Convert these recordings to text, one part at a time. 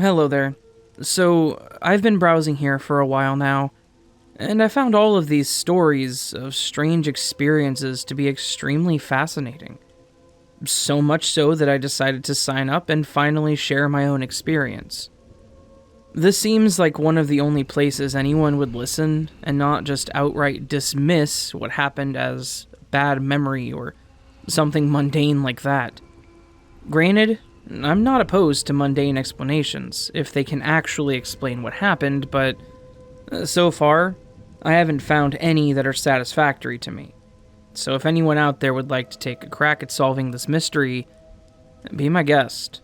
Hello there. So, I've been browsing here for a while now, and I found all of these stories of strange experiences to be extremely fascinating. So much so that I decided to sign up and finally share my own experience. This seems like one of the only places anyone would listen and not just outright dismiss what happened as bad memory or something mundane like that. Granted, I'm not opposed to mundane explanations if they can actually explain what happened, but so far, I haven't found any that are satisfactory to me. So if anyone out there would like to take a crack at solving this mystery, be my guest.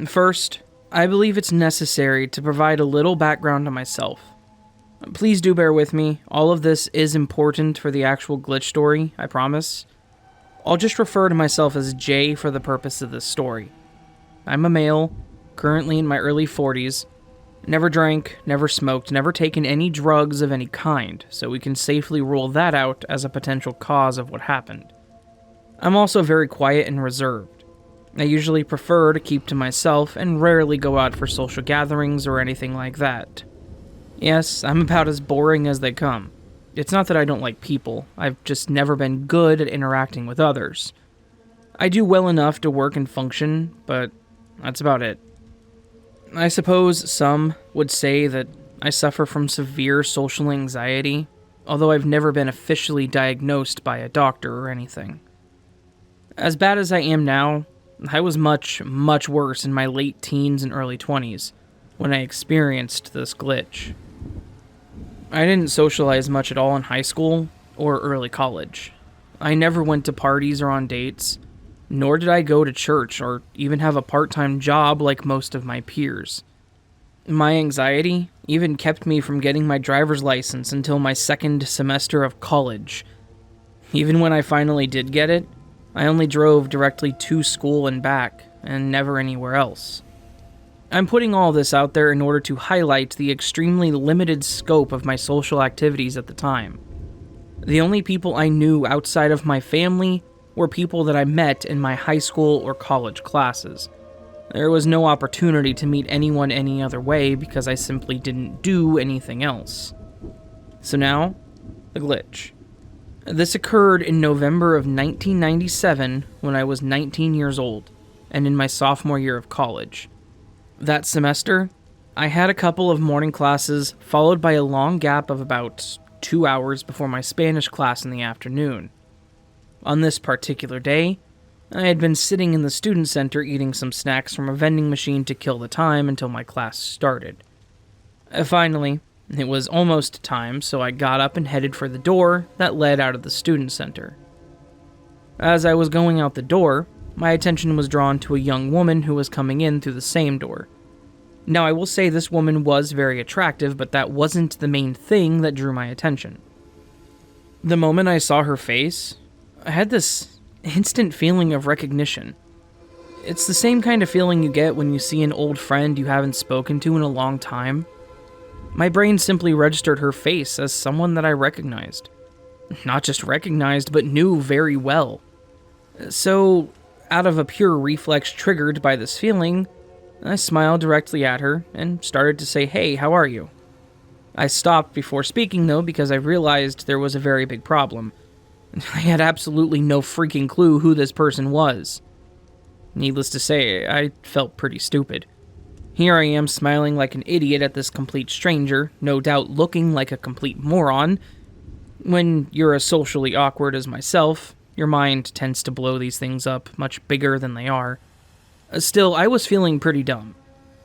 First, I believe it's necessary to provide a little background on myself. Please do bear with me, all of this is important for the actual glitch story, I promise. I'll just refer to myself as Jay for the purpose of this story. I'm a male, currently in my early 40s, never drank, never smoked, never taken any drugs of any kind, so we can safely rule that out as a potential cause of what happened. I'm also very quiet and reserved. I usually prefer to keep to myself and rarely go out for social gatherings or anything like that. Yes, I'm about as boring as they come. It's not that I don't like people, I've just never been good at interacting with others. I do well enough to work and function, but that's about it. I suppose some would say that I suffer from severe social anxiety, although I've never been officially diagnosed by a doctor or anything. As bad as I am now, I was much, much worse in my late teens and early 20s, when I experienced this glitch. I didn't socialize much at all in high school or early college. I never went to parties or on dates, nor did I go to church or even have a part-time job like most of my peers. My anxiety even kept me from getting my driver's license until my second semester of college. Even when I finally did get it, I only drove directly to school and back, and never anywhere else. I'm putting all this out there in order to highlight the extremely limited scope of my social activities at the time. The only people I knew outside of my family were people that I met in my high school or college classes. There was no opportunity to meet anyone any other way because I simply didn't do anything else. So now, the glitch. This occurred in November of 1997 when I was 19 years old, and in my sophomore year of college. That semester, I had a couple of morning classes, followed by a long gap of about 2 hours before my Spanish class in the afternoon. On this particular day, I had been sitting in the student center eating some snacks from a vending machine to kill the time until my class started. Finally, it was almost time, so I got up and headed for the door that led out of the student center. As I was going out the door, my attention was drawn to a young woman who was coming in through the same door. Now, I will say this woman was very attractive, but that wasn't the main thing that drew my attention. The moment I saw her face, I had this instant feeling of recognition. It's the same kind of feeling you get when you see an old friend you haven't spoken to in a long time. My brain simply registered her face as someone that I recognized. Not just recognized, but knew very well. So, out of a pure reflex triggered by this feeling, I smiled directly at her and started to say, "Hey, how are you?" I stopped before speaking though because I realized there was a very big problem. I had absolutely no freaking clue who this person was. Needless to say, I felt pretty stupid. Here I am smiling like an idiot at this complete stranger, no doubt looking like a complete moron. When you're as socially awkward as myself, your mind tends to blow these things up much bigger than they are. Still, I was feeling pretty dumb,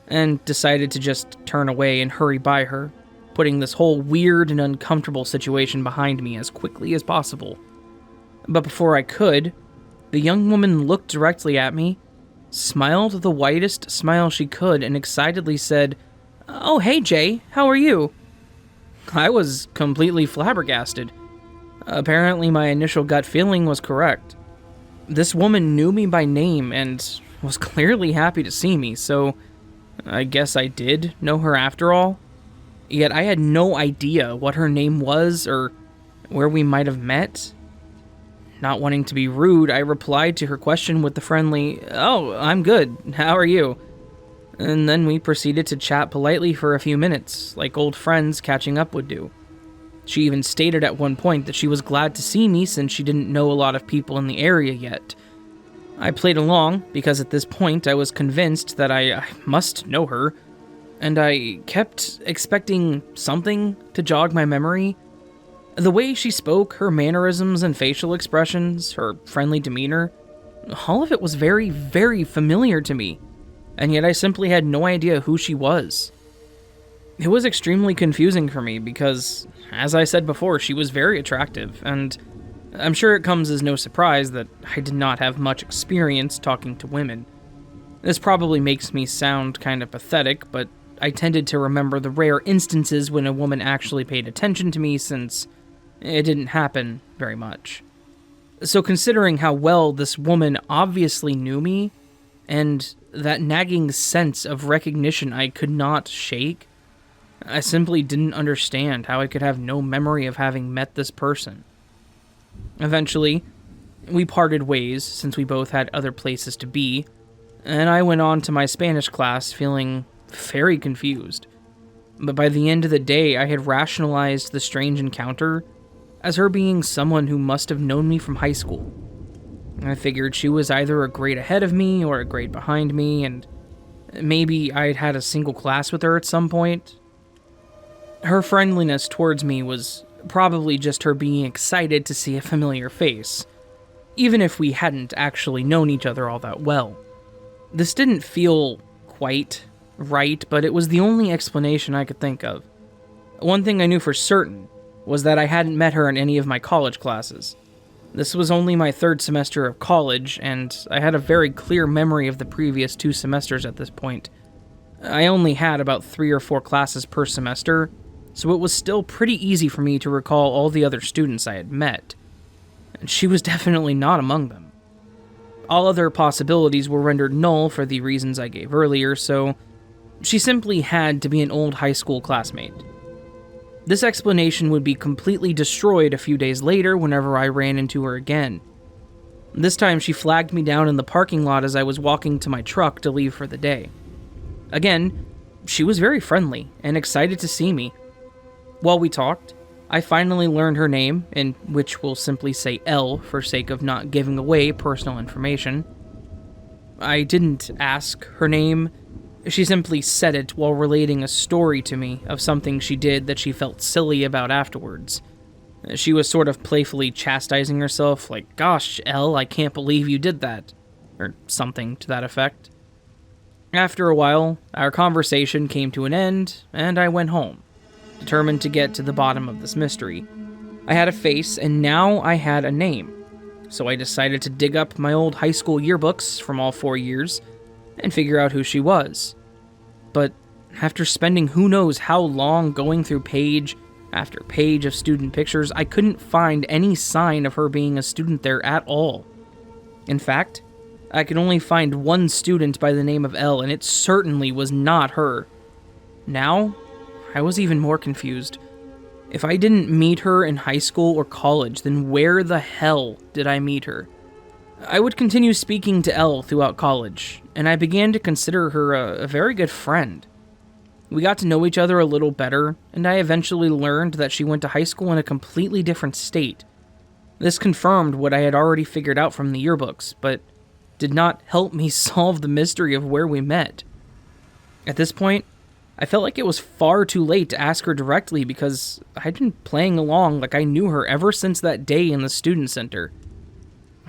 and decided to just turn away and hurry by her, putting this whole weird and uncomfortable situation behind me as quickly as possible. But before I could, the young woman looked directly at me, smiled the widest smile she could, and excitedly said, "Oh, hey Jay, how are you?" I was completely flabbergasted. Apparently my initial gut feeling was correct. This woman knew me by name and was clearly happy to see me, so I guess I did know her after all. Yet I had no idea what her name was or where we might have met. Not wanting to be rude, I replied to her question with the friendly, "Oh, I'm good. How are you?" and then we proceeded to chat politely for a few minutes, like old friends catching up would do. She even stated at one point that she was glad to see me since she didn't know a lot of people in the area yet. I played along because at this point I was convinced that I must know her, and I kept expecting something to jog my memory. The way she spoke, her mannerisms and facial expressions, her friendly demeanor, all of it was very, very familiar to me, and yet I simply had no idea who she was. It was extremely confusing for me because, as I said before, she was very attractive, and I'm sure it comes as no surprise that I did not have much experience talking to women. This probably makes me sound kind of pathetic, but I tended to remember the rare instances when a woman actually paid attention to me since it didn't happen very much. So considering how well this woman obviously knew me, and that nagging sense of recognition I could not shake, I simply didn't understand how I could have no memory of having met this person. Eventually, we parted ways since we both had other places to be, and I went on to my Spanish class feeling very confused. But by the end of the day, I had rationalized the strange encounter as her being someone who must have known me from high school. I figured she was either a grade ahead of me or a grade behind me, and maybe I'd had a single class with her at some point. Her friendliness towards me was probably just her being excited to see a familiar face, even if we hadn't actually known each other all that well. This didn't feel quite right, but it was the only explanation I could think of. One thing I knew for certain was that I hadn't met her in any of my college classes. This was only my third semester of college, and I had a very clear memory of the previous 2 semesters at this point. I only had about 3 or 4 classes per semester, so it was still pretty easy for me to recall all the other students I had met. And she was definitely not among them. All other possibilities were rendered null for the reasons I gave earlier, so she simply had to be an old high school classmate. This explanation would be completely destroyed a few days later whenever I ran into her again. This time she flagged me down in the parking lot as I was walking to my truck to leave for the day. Again, she was very friendly and excited to see me. While we talked, I finally learned her name, in which we'll simply say L for sake of not giving away personal information. I didn't ask her name. She simply said it while relating a story to me of something she did that she felt silly about afterwards. She was sort of playfully chastising herself, like, "Gosh, Elle, I can't believe you did that," or something to that effect. After a while, our conversation came to an end, and I went home, determined to get to the bottom of this mystery. I had a face, and now I had a name, so I decided to dig up my old high school yearbooks from all 4 years and figure out who she was. But after spending who knows how long going through page after page of student pictures, I couldn't find any sign of her being a student there at all. In fact, I could only find one student by the name of Elle, and it certainly was not her. Now, I was even more confused. If I didn't meet her in high school or college, then where the hell did I meet her? I would continue speaking to Elle throughout college, and I began to consider her a very good friend. We got to know each other a little better, and I eventually learned that she went to high school in a completely different state. This confirmed what I had already figured out from the yearbooks, but did not help me solve the mystery of where we met. At this point, I felt like it was far too late to ask her directly because I'd been playing along like I knew her ever since that day in the student center.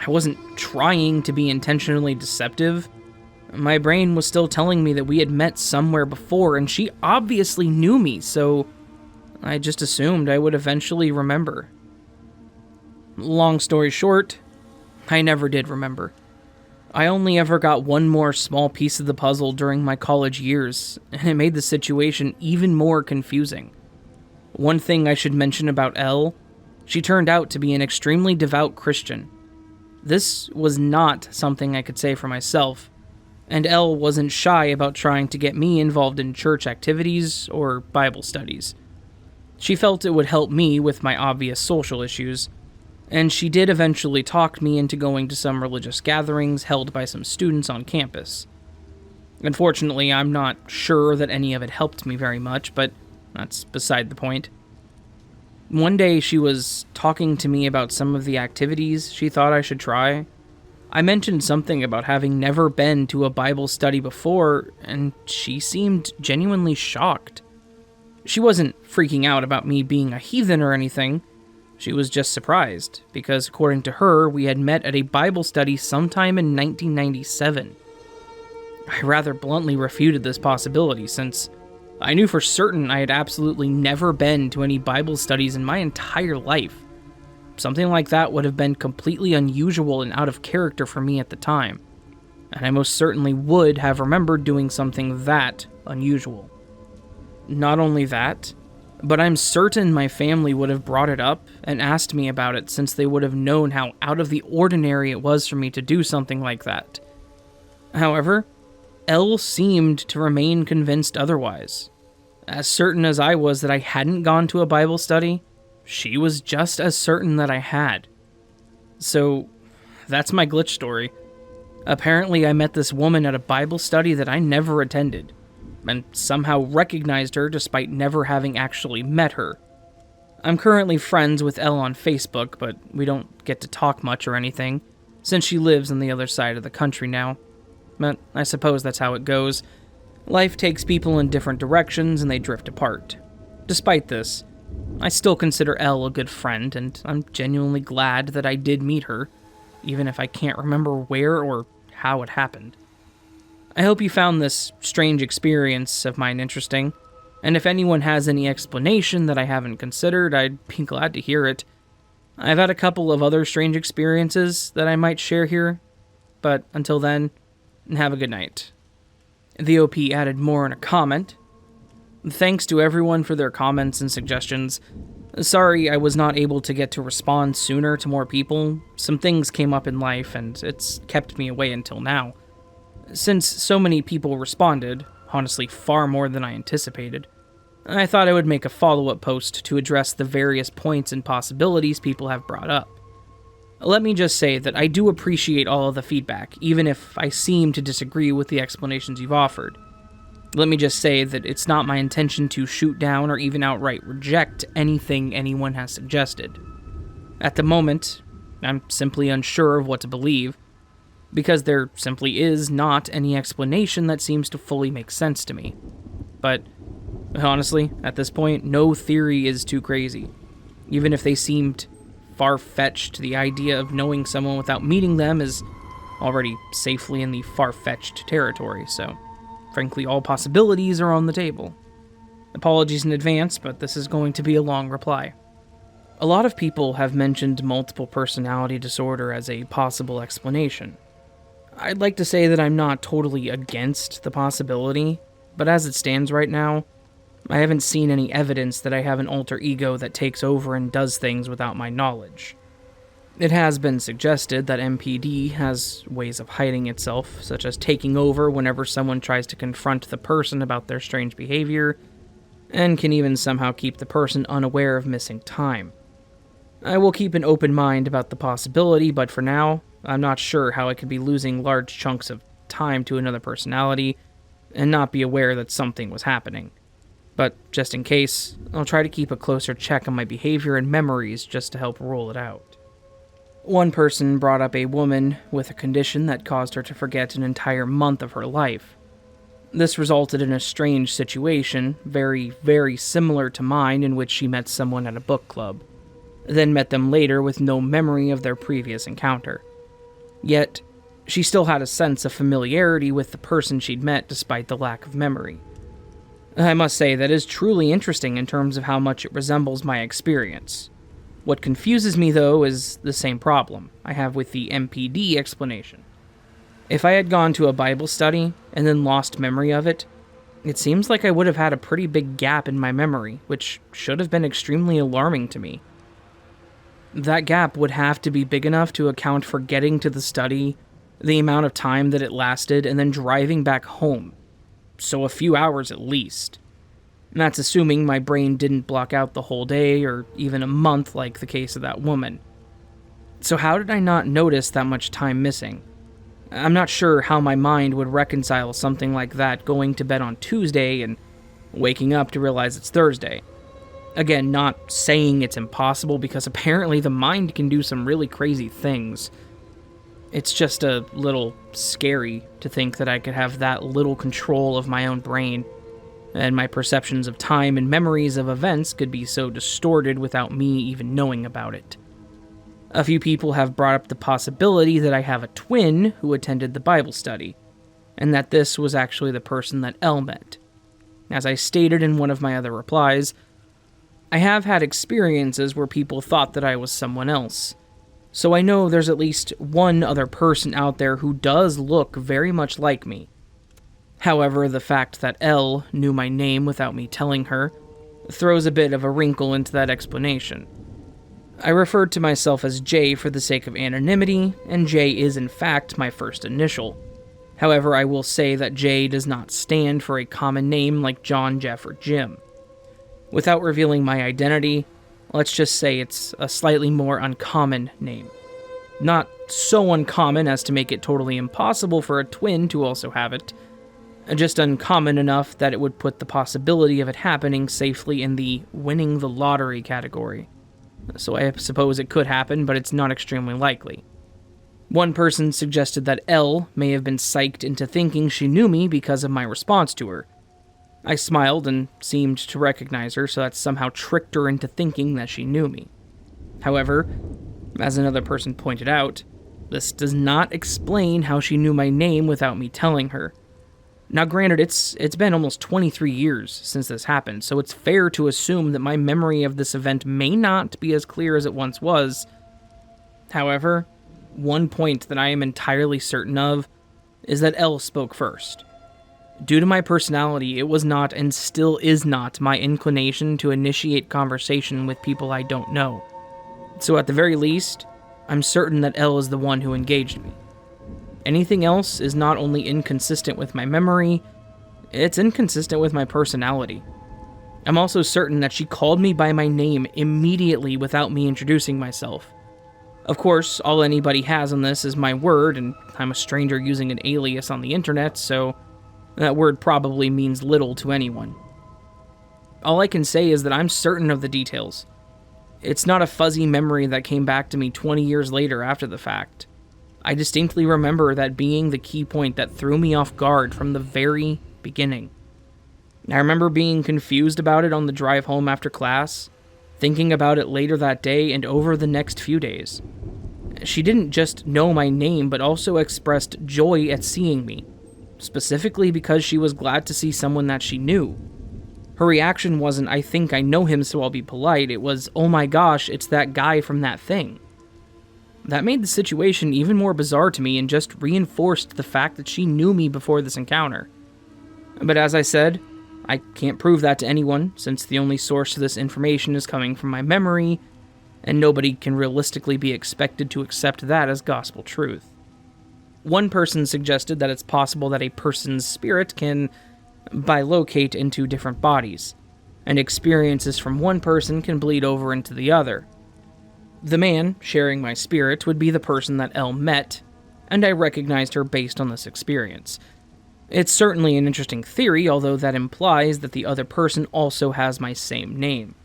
I wasn't trying to be intentionally deceptive. My brain was still telling me that we had met somewhere before, and she obviously knew me, so I just assumed I would eventually remember. Long story short, I never did remember. I only ever got one more small piece of the puzzle during my college years, and it made the situation even more confusing. One thing I should mention about Elle, she turned out to be an extremely devout Christian. This was not something I could say for myself, and Elle wasn't shy about trying to get me involved in church activities or Bible studies. She felt it would help me with my obvious social issues, and she did eventually talk me into going to some religious gatherings held by some students on campus. Unfortunately, I'm not sure that any of it helped me very much, but that's beside the point. One day she was talking to me about some of the activities she thought I should try. I mentioned something about having never been to a Bible study before, and she seemed genuinely shocked. She wasn't freaking out about me being a heathen or anything. She was just surprised, because according to her, we had met at a Bible study sometime in 1997. I rather bluntly refuted this possibility, since I knew for certain I had absolutely never been to any Bible studies in my entire life. Something like that would have been completely unusual and out of character for me at the time, and I most certainly would have remembered doing something that unusual. Not only that, but I'm certain my family would have brought it up and asked me about it, since they would have known how out of the ordinary it was for me to do something like that. However, Elle seemed to remain convinced otherwise. As certain as I was that I hadn't gone to a Bible study, she was just as certain that I had. So, that's my glitch story. Apparently, I met this woman at a Bible study that I never attended, and somehow recognized her despite never having actually met her. I'm currently friends with Elle on Facebook, but we don't get to talk much or anything, since she lives on the other side of the country now. But I suppose that's how it goes. Life takes people in different directions and they drift apart. Despite this, I still consider Elle a good friend, and I'm genuinely glad that I did meet her, even if I can't remember where or how it happened. I hope you found this strange experience of mine interesting, and if anyone has any explanation that I haven't considered, I'd be glad to hear it. I've had a couple of other strange experiences that I might share here, but until then, have a good night. The OP added more in a comment. Thanks to everyone for their comments and suggestions. Sorry I was not able to get to respond sooner to more people. Some things came up in life and it's kept me away until now. Since so many people responded, honestly far more than I anticipated, I thought I would make a follow-up post to address the various points and possibilities people have brought up. Let me just say that I do appreciate all of the feedback, even if I seem to disagree with the explanations you've offered. Let me just say that it's not my intention to shoot down or even outright reject anything anyone has suggested. At the moment, I'm simply unsure of what to believe, because there simply is not any explanation that seems to fully make sense to me. But honestly, at this point, no theory is too crazy. Even if they seemed far-fetched, the idea of knowing someone without meeting them is already safely in the far-fetched territory, so frankly all possibilities are on the table. Apologies in advance, but this is going to be a long reply. A lot of people have mentioned multiple personality disorder as a possible explanation. I'd like to say that I'm not totally against the possibility, but as it stands right now, I haven't seen any evidence that I have an alter ego that takes over and does things without my knowledge. It has been suggested that MPD has ways of hiding itself, such as taking over whenever someone tries to confront the person about their strange behavior, and can even somehow keep the person unaware of missing time. I will keep an open mind about the possibility, but for now, I'm not sure how I could be losing large chunks of time to another personality and not be aware that something was happening. But just in case, I'll try to keep a closer check on my behavior and memories just to help rule it out. One person brought up a woman with a condition that caused her to forget an entire month of her life. This resulted in a strange situation, very, very similar to mine, in which she met someone at a book club, then met them later with no memory of their previous encounter. Yet, she still had a sense of familiarity with the person she'd met despite the lack of memory. I must say that is truly interesting in terms of how much it resembles my experience. What confuses me, though, is the same problem I have with the MPD explanation. If I had gone to a Bible study and then lost memory of it, it seems like I would have had a pretty big gap in my memory, which should have been extremely alarming to me. That gap would have to be big enough to account for getting to the study, the amount of time that it lasted, and then driving back home. So a few hours at least. And that's assuming my brain didn't block out the whole day or even a month like the case of that woman. So how did I not notice that much time missing? I'm not sure how my mind would reconcile something like that going to bed on Tuesday and waking up to realize it's Thursday. Again, not saying it's impossible, because apparently the mind can do some really crazy things. It's just a little scary to think that I could have that little control of my own brain, and my perceptions of time and memories of events could be so distorted without me even knowing about it. A few people have brought up the possibility that I have a twin who attended the Bible study, and that this was actually the person that Elle met. As I stated in one of my other replies, I have had experiences where people thought that I was someone else, so I know there's at least one other person out there who does look very much like me. However, the fact that Elle knew my name without me telling her throws a bit of a wrinkle into that explanation. I referred to myself as J for the sake of anonymity, and J is in fact my first initial. However, I will say that J does not stand for a common name like John, Jeff, or Jim. Without revealing my identity, let's just say it's a slightly more uncommon name. Not so uncommon as to make it totally impossible for a twin to also have it, just uncommon enough that it would put the possibility of it happening safely in the winning the lottery category. So I suppose it could happen, but it's not extremely likely. One person suggested that Elle may have been psyched into thinking she knew me because of my response to her. I smiled and seemed to recognize her, so that somehow tricked her into thinking that she knew me. However, as another person pointed out, this does not explain how she knew my name without me telling her. Now granted, it's been almost 23 years since this happened, so it's fair to assume that my memory of this event may not be as clear as it once was. However, one point that I am entirely certain of is that Elle spoke first. Due to my personality, it was not and still is not my inclination to initiate conversation with people I don't know. So at the very least, I'm certain that Elle is the one who engaged me. Anything else is not only inconsistent with my memory, it's inconsistent with my personality. I'm also certain that she called me by my name immediately without me introducing myself. Of course, all anybody has on this is my word, and I'm a stranger using an alias on the internet, so that word probably means little to anyone. All I can say is that I'm certain of the details. It's not a fuzzy memory that came back to me 20 years later after the fact. I distinctly remember that being the key point that threw me off guard from the very beginning. I remember being confused about it on the drive home after class, thinking about it later that day and over the next few days. She didn't just know my name, but also expressed joy at seeing me, specifically because she was glad to see someone that she knew. Her reaction wasn't, "I think I know him, so I'll be polite." It was, "Oh my gosh, it's that guy from that thing." That made the situation even more bizarre to me and just reinforced the fact that she knew me before this encounter. But as I said, I can't prove that to anyone, since the only source of this information is coming from my memory, and nobody can realistically be expected to accept that as gospel truth. One person suggested that it's possible that a person's spirit can bilocate into different bodies, and experiences from one person can bleed over into the other. The man sharing my spirit would be the person that Elle met, and I recognized her based on this experience. It's certainly an interesting theory, although that implies that the other person also has my same name.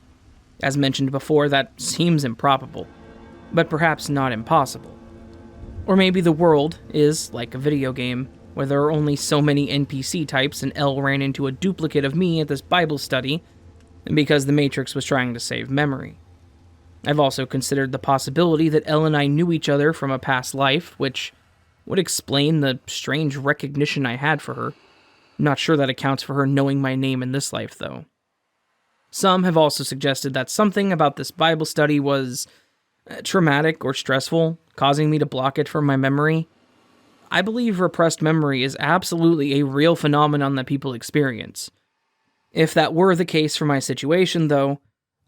As mentioned before, that seems improbable, but perhaps not impossible. Or maybe the world is like a video game, where there are only so many NPC types and Elle ran into a duplicate of me at this Bible study, because the Matrix was trying to save memory. I've also considered the possibility that Elle and I knew each other from a past life, which would explain the strange recognition I had for her. I'm not sure that accounts for her knowing my name in this life, though. Some have also suggested that something about this Bible study was traumatic or stressful, causing me to block it from my memory. I believe repressed memory is absolutely a real phenomenon that people experience. If that were the case for my situation, though,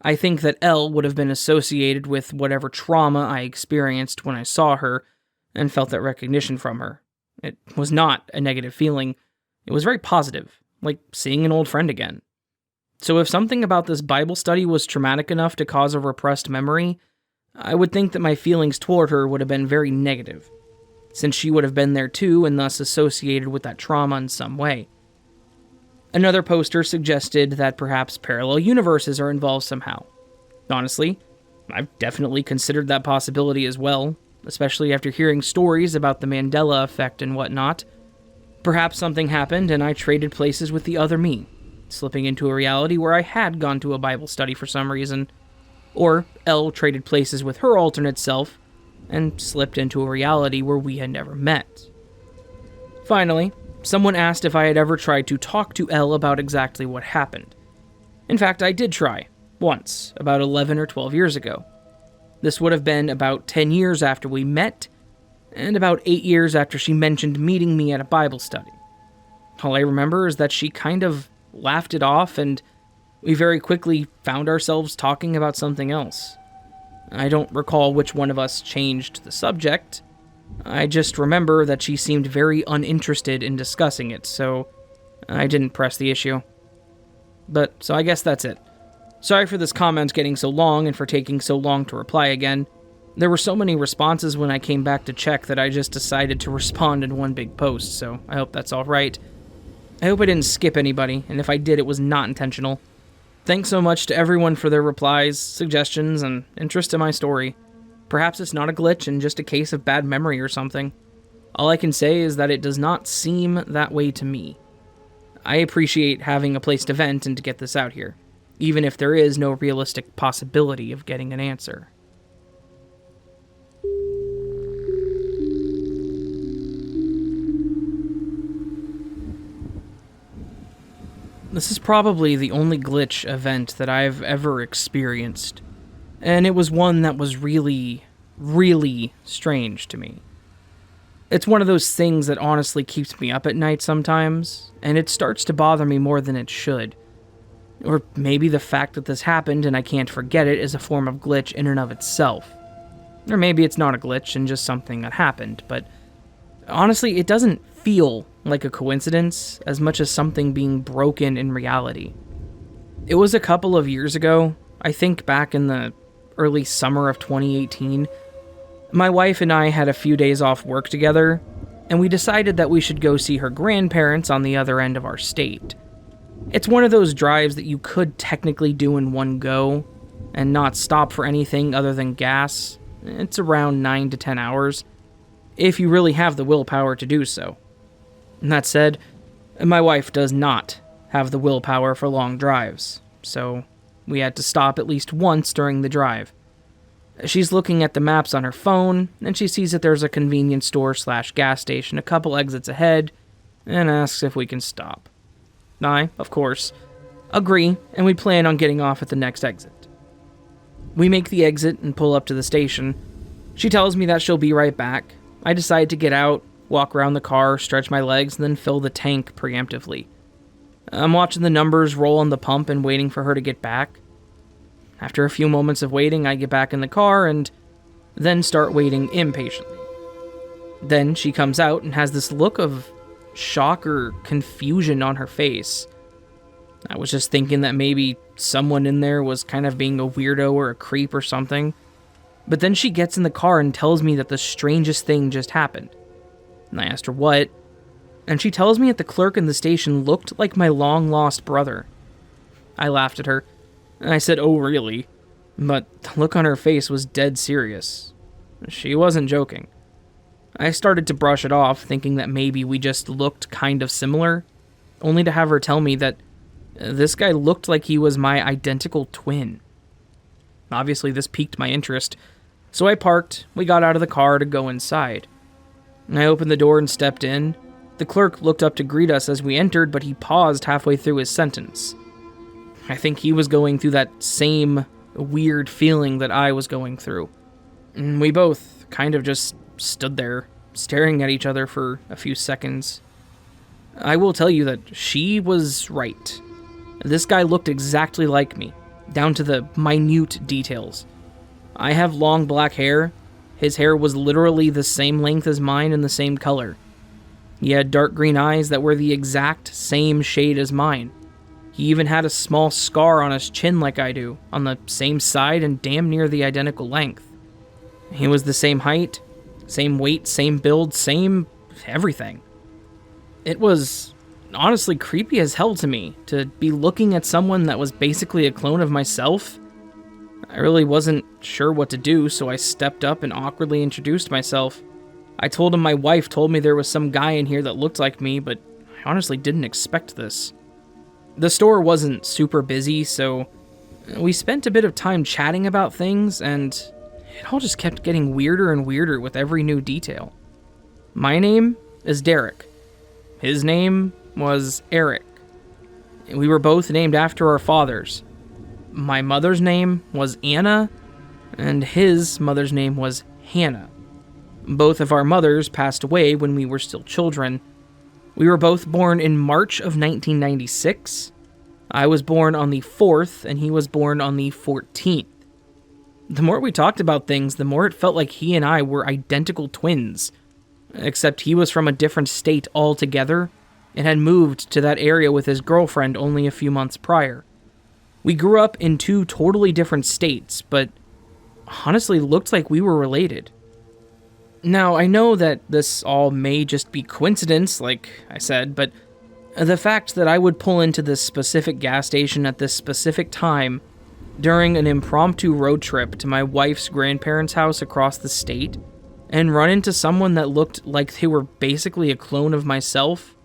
I think that Elle would have been associated with whatever trauma I experienced when I saw her and felt that recognition from her. It was not a negative feeling. It was very positive, like seeing an old friend again. So if something about this Bible study was traumatic enough to cause a repressed memory, I would think that my feelings toward her would have been very negative. since she would have been there too and thus associated with that trauma in some way. Another poster suggested that perhaps parallel universes are involved somehow. Honestly, I've definitely considered that possibility as well, especially after hearing stories about the Mandela effect and whatnot. Perhaps something happened and I traded places with the other me, slipping into a reality where I had gone to a Bible study for some reason. Or Elle traded places with her alternate self and slipped into a reality where we had never met. Finally, someone asked if I had ever tried to talk to Elle about exactly what happened. In fact, I did try, once, about 11 or 12 years ago. This would have been about 10 years after we met, and about 8 years after she mentioned meeting me at a Bible study. All I remember is that she kind of laughed it off, and we very quickly found ourselves talking about something else. I don't recall which one of us changed the subject. I just remember that she seemed very uninterested in discussing it, so I didn't press the issue. So I guess that's it. Sorry for this comment getting so long and for taking so long to reply again. There were so many responses when I came back to check that I just decided to respond in one big post, so I hope that's alright. I hope I didn't skip anybody, and if I did, it was not intentional. Thanks so much to everyone for their replies, suggestions, and interest in my story. Perhaps it's not a glitch and just a case of bad memory or something. All I can say is that it does not seem that way to me. I appreciate having a place to vent and to get this out here, even if there is no realistic possibility of getting an answer. This is probably the only glitch event that I've ever experienced, and it was one that was really, really strange to me. It's one of those things that honestly keeps me up at night sometimes, and it starts to bother me more than it should. Or maybe the fact that this happened and I can't forget it is a form of glitch in and of itself. Or maybe it's not a glitch and just something that happened, but honestly, it doesn't feel like a coincidence as much as something being broken in reality. It was a couple of years ago, I think back in the early summer of 2018, my wife and I had a few days off work together, and we decided that we should go see her grandparents on the other end of our state. It's one of those drives that you could technically do in one go, and not stop for anything other than gas. It's around 9 to 10 hours, if you really have the willpower to do so. And that said, my wife does not have the willpower for long drives, so we had to stop at least once during the drive. She's looking at the maps on her phone, and she sees that there's a convenience store/gas station a couple exits ahead, and asks if we can stop. I, of course, agree, and we plan on getting off at the next exit. We make the exit and pull up to the station. She tells me that she'll be right back. I decide to get out, walk around the car, stretch my legs, and then fill the tank preemptively. I'm watching the numbers roll on the pump and waiting for her to get back. After a few moments of waiting, I get back in the car and then start waiting impatiently. Then she comes out and has this look of shock or confusion on her face. I was just thinking that maybe someone in there was kind of being a weirdo or a creep or something. But then she gets in the car and tells me that the strangest thing just happened. And I asked her what, and she tells me that the clerk in the station looked like my long-lost brother. I laughed at her, and I said, "Oh, really?" But the look on her face was dead serious. She wasn't joking. I started to brush it off, thinking that maybe we just looked kind of similar, only to have her tell me that this guy looked like he was my identical twin. Obviously, this piqued my interest, so I parked, we got out of the car to go inside. I opened the door and stepped in. The clerk looked up to greet us as we entered, but he paused halfway through his sentence. I think he was going through that same weird feeling that I was going through. And we both kind of just stood there, staring at each other for a few seconds. I will tell you that she was right. This guy looked exactly like me, down to the minute details. I have long black hair. His hair was literally the same length as mine and the same color. He had dark green eyes that were the exact same shade as mine. He even had a small scar on his chin like I do, on the same side and damn near the identical length. He was the same height, Same weight, same build, same everything. It was honestly creepy as hell to me to be looking at someone that was basically a clone of myself. I really wasn't sure what to do, so I stepped up and awkwardly introduced myself. I told him my wife told me there was some guy in here that looked like me, but I honestly didn't expect this. The store wasn't super busy, so we spent a bit of time chatting about things, and it all just kept getting weirder and weirder with every new detail. My name is Derek. His name was Eric. We were both named after our fathers. My mother's name was Anna, and his mother's name was Hannah. Both of our mothers passed away when we were still children. We were both born in March of 1996. I was born on the 4th, and he was born on the 14th. The more we talked about things, the more it felt like he and I were identical twins, except he was from a different state altogether and had moved to that area with his girlfriend only a few months prior. We grew up in two totally different states, but honestly looked like we were related. Now, I know that this all may just be coincidence, like I said, but the fact that I would pull into this specific gas station at this specific time during an impromptu road trip to my wife's grandparents' house across the state and run into someone that looked like they were basically a clone of myself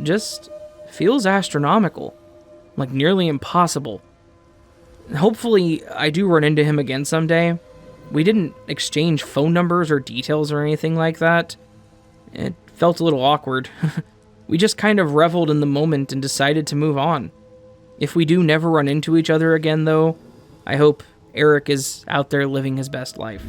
just feels astronomical, like nearly impossible. Hopefully, I do run into him again someday. We didn't exchange phone numbers or details or anything like that. It felt a little awkward. We just kind of reveled in the moment and decided to move on. If we do never run into each other again, though, I hope Eric is out there living his best life.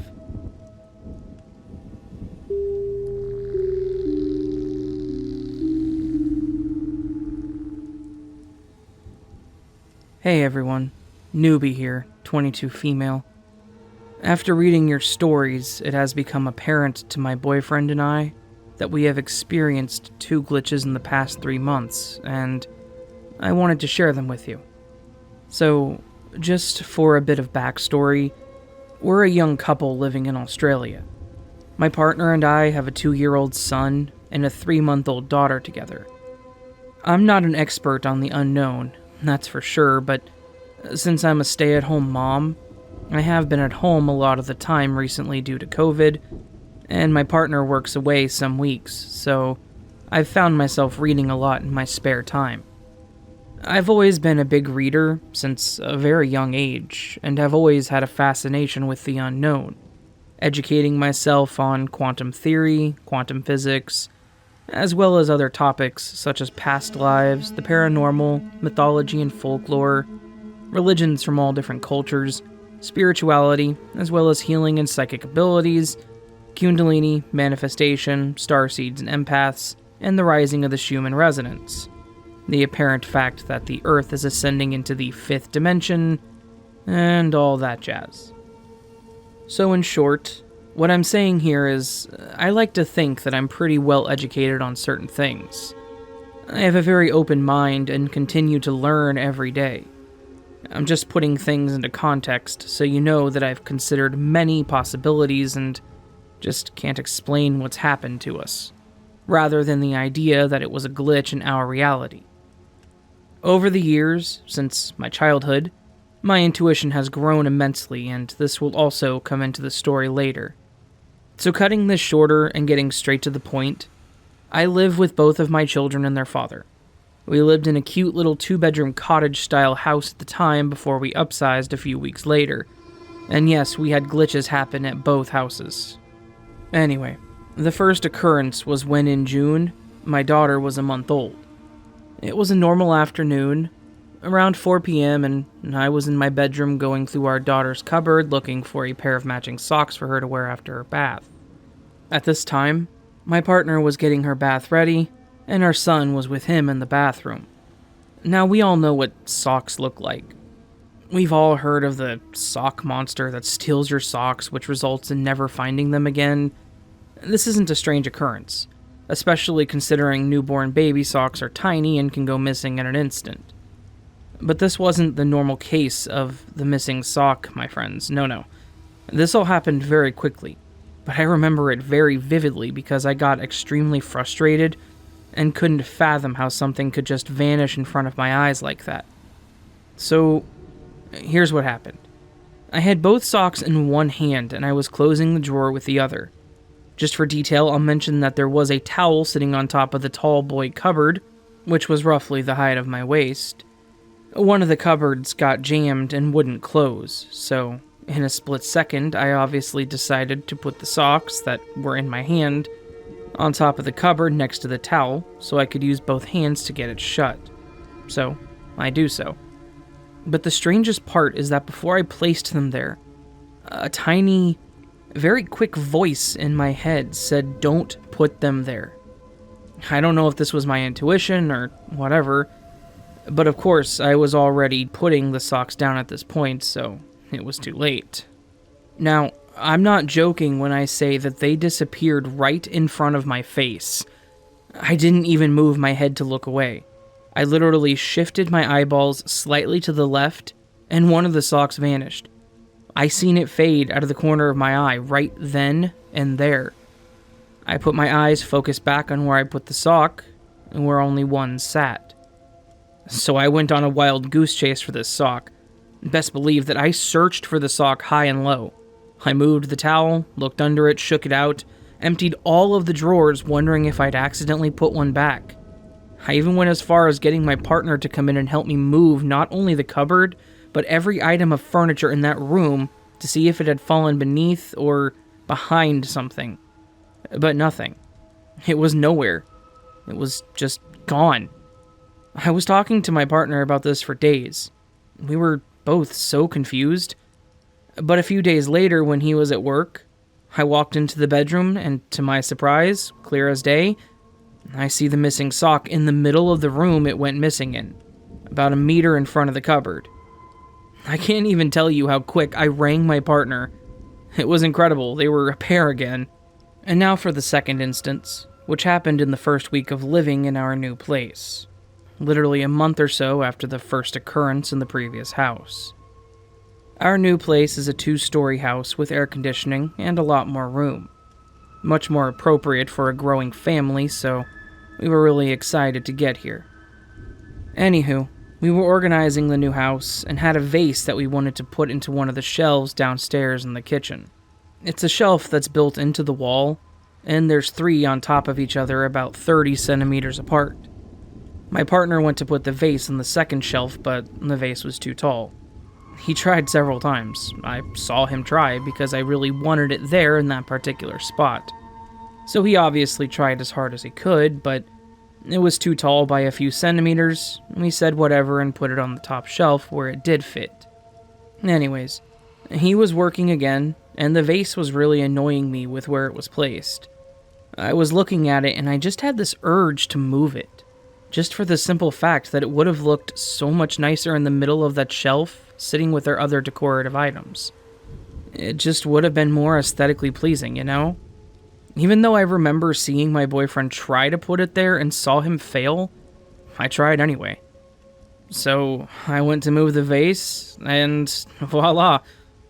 Hey everyone, Newbie here, 22 female. After reading your stories, it has become apparent to my boyfriend and I that we have experienced 2 glitches in the past 3 months, and I wanted to share them with you. So, just for a bit of backstory, we're a young couple living in Australia. My partner and I have a 2-year-old son and a 3-month-old daughter together. I'm not an expert on the unknown, that's for sure, but since I'm a stay-at-home mom, I have been at home a lot of the time recently due to COVID, and my partner works away some weeks, so I've found myself reading a lot in my spare time. I've always been a big reader since a very young age, and have always had a fascination with the unknown, educating myself on quantum theory, quantum physics, as well as other topics such as past lives, the paranormal, mythology and folklore, religions from all different cultures, spirituality, as well as healing and psychic abilities, Kundalini, manifestation, starseeds and empaths, and the rising of the Schumann resonance, the apparent fact that the Earth is ascending into the 5th dimension, and all that jazz. So in short, what I'm saying here is, I like to think that I'm pretty well educated on certain things. I have a very open mind and continue to learn every day. I'm just putting things into context so you know that I've considered many possibilities and just can't explain what's happened to us, rather than the idea that it was a glitch in our reality. Over the years, since my childhood, my intuition has grown immensely, and this will also come into the story later. So cutting this shorter and getting straight to the point, I live with both of my children and their father. We lived in a cute little 2-bedroom cottage-style house at the time before we upsized a few weeks later. And yes, we had glitches happen at both houses. Anyway, the first occurrence was when in June, my daughter was a month old. It was a normal afternoon, around 4 p.m., and I was in my bedroom going through our daughter's cupboard looking for a pair of matching socks for her to wear after her bath. At this time, my partner was getting her bath ready, and our son was with him in the bathroom. Now, we all know what socks look like. We've all heard of the sock monster that steals your socks, which results in never finding them again. This isn't a strange occurrence, especially considering newborn baby socks are tiny and can go missing in an instant. But this wasn't the normal case of the missing sock, my friends. No. This all happened very quickly. but I remember it very vividly because I got extremely frustrated and couldn't fathom how something could just vanish in front of my eyes like that. So, here's what happened. I had both socks in one hand and I was closing the drawer with the other. Just for detail, I'll mention that there was a towel sitting on top of the tall boy cupboard, which was roughly the height of my waist. One of the cupboards got jammed and wouldn't close, so in a split second, I obviously decided to put the socks that were in my hand on top of the cupboard next to the towel so I could use both hands to get it shut. So, I do so. But the strangest part is that before I placed them there, a tiny, very quick voice in my head said, "Don't put them there." I don't know if this was my intuition or whatever, but of course I was already putting the socks down at this point, so it was too late. Now, I'm not joking when I say that they disappeared right in front of my face. I didn't even move my head to look away. I literally shifted my eyeballs slightly to the left, and one of the socks vanished. I seen it fade out of the corner of my eye right then and there. I put my eyes focused back on where I put the sock, and where only one sat. So I went on a wild goose chase for this sock. Best believe that I searched for the sock high and low. I moved the towel, looked under it, shook it out, emptied all of the drawers, wondering if I'd accidentally put one back. I even went as far as getting my partner to come in and help me move not only the cupboard, but every item of furniture in that room to see if it had fallen beneath or behind something. But nothing. It was nowhere. It was just gone. I was talking to my partner about this for days. We were both so confused. But a few days later, when he was at work, I walked into the bedroom, and to my surprise, clear as day, I see the missing sock in the middle of the room it went missing in, about a meter in front of the cupboard. I can't even tell you how quick I rang my partner. It was incredible, they were a pair again. And now for the second instance, which happened in the first week of living in our new place. Literally a month or so after the first occurrence in the previous house. Our new place is a 2-story house with air conditioning and a lot more room. Much more appropriate for a growing family, so we were really excited to get here. Anywho, we were organizing the new house and had a vase that we wanted to put into one of the shelves downstairs in the kitchen. It's a shelf that's built into the wall, and there's 3 on top of each other about 30 centimeters apart. My partner went to put the vase on the second shelf, but the vase was too tall. He tried several times. I saw him try because I really wanted it there in that particular spot. So he obviously tried as hard as he could, but it was too tall by a few centimeters. We said whatever and put it on the top shelf where it did fit. Anyways, he was working again, and the vase was really annoying me with where it was placed. I was looking at it and I just had this urge to move it. Just for the simple fact that it would have looked so much nicer in the middle of that shelf, sitting with their other decorative items. It just would have been more aesthetically pleasing, you know? Even though I remember seeing my boyfriend try to put it there and saw him fail, I tried anyway. So I went to move the vase, and voila,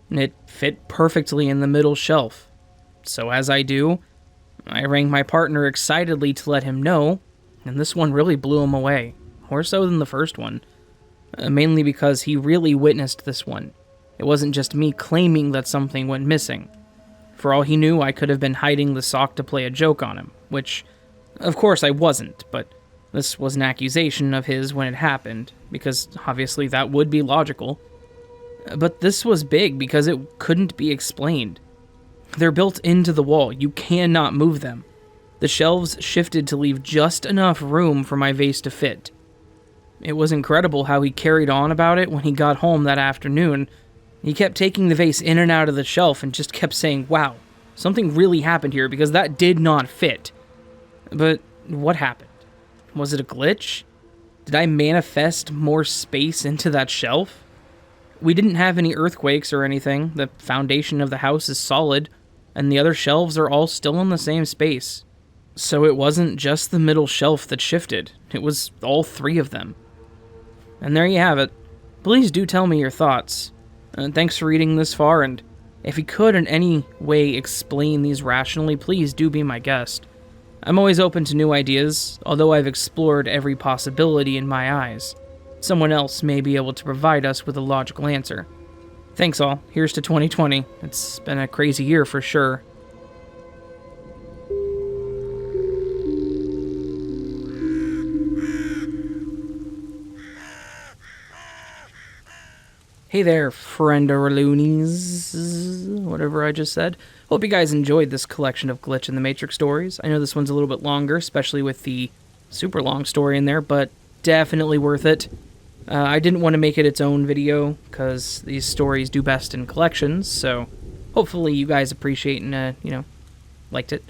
it fit perfectly in the middle shelf. So as I do, I rang my partner excitedly to let him know, and this one really blew him away, more so than the first one. Mainly because he really witnessed this one. It wasn't just me claiming that something went missing. For all he knew, I could have been hiding the sock to play a joke on him, which, of course, I wasn't, but this was an accusation of his when it happened, because obviously that would be logical. But this was big because it couldn't be explained. They're built into the wall. You cannot move them. The shelves shifted to leave just enough room for my vase to fit. It was incredible how he carried on about it when he got home that afternoon. He kept taking the vase in and out of the shelf and just kept saying, "Wow, something really happened here because that did not fit." But what happened? Was it a glitch? Did I manifest more space into that shelf? We didn't have any earthquakes or anything. The foundation of the house is solid, and the other shelves are all still in the same space. So it wasn't just the middle shelf that shifted. It was all 3 of them. And there you have it. Please do tell me your thoughts. Thanks for reading this far, and If you could in any way explain these rationally, please do be my guest. I'm always open to new ideas, although I've explored every possibility in my eyes. Someone else may be able to provide us with a logical answer. Thanks all. Here's to 2020. It's been a crazy year for sure. Hey there, friend-a-loonies, whatever I just said. Hope you guys enjoyed this collection of Glitch in the Matrix stories. I know this one's a little bit longer, especially with the super long story in there, but definitely worth it. I didn't want to make it its own video, because these stories do best in collections, so hopefully you guys appreciate and, liked it.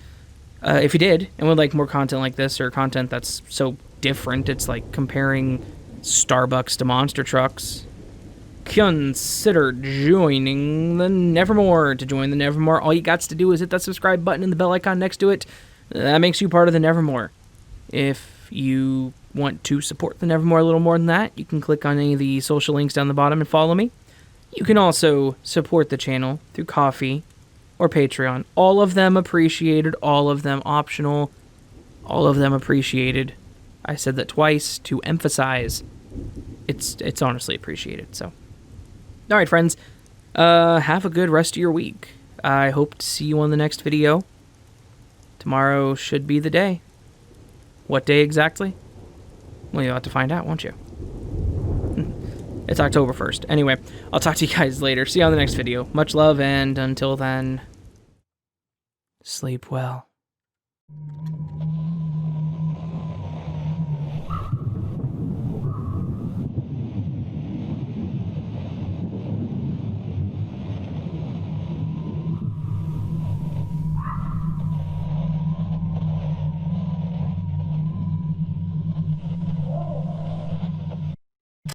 If you did, and would like more content like this, or content that's so different, it's like comparing Starbucks to monster trucks, consider joining the Nevermore. To join the Nevermore, all you got to do is hit that subscribe button and the bell icon next to it. That makes you part of the Nevermore. If you want to support the Nevermore a little more than that, you can click on any of the social links down the bottom and follow me. You can also support the channel through Ko-fi or Patreon. All of them appreciated, all of them optional, all of them appreciated. I said that twice to emphasize. It's honestly appreciated, so. Alright, friends, have a good rest of your week. I hope to see you on the next video. Tomorrow should be the day. What day exactly? Well, you'll have to find out, won't you? It's October 1st. Anyway, I'll talk to you guys later. See you on the next video. Much love, and until then, sleep well.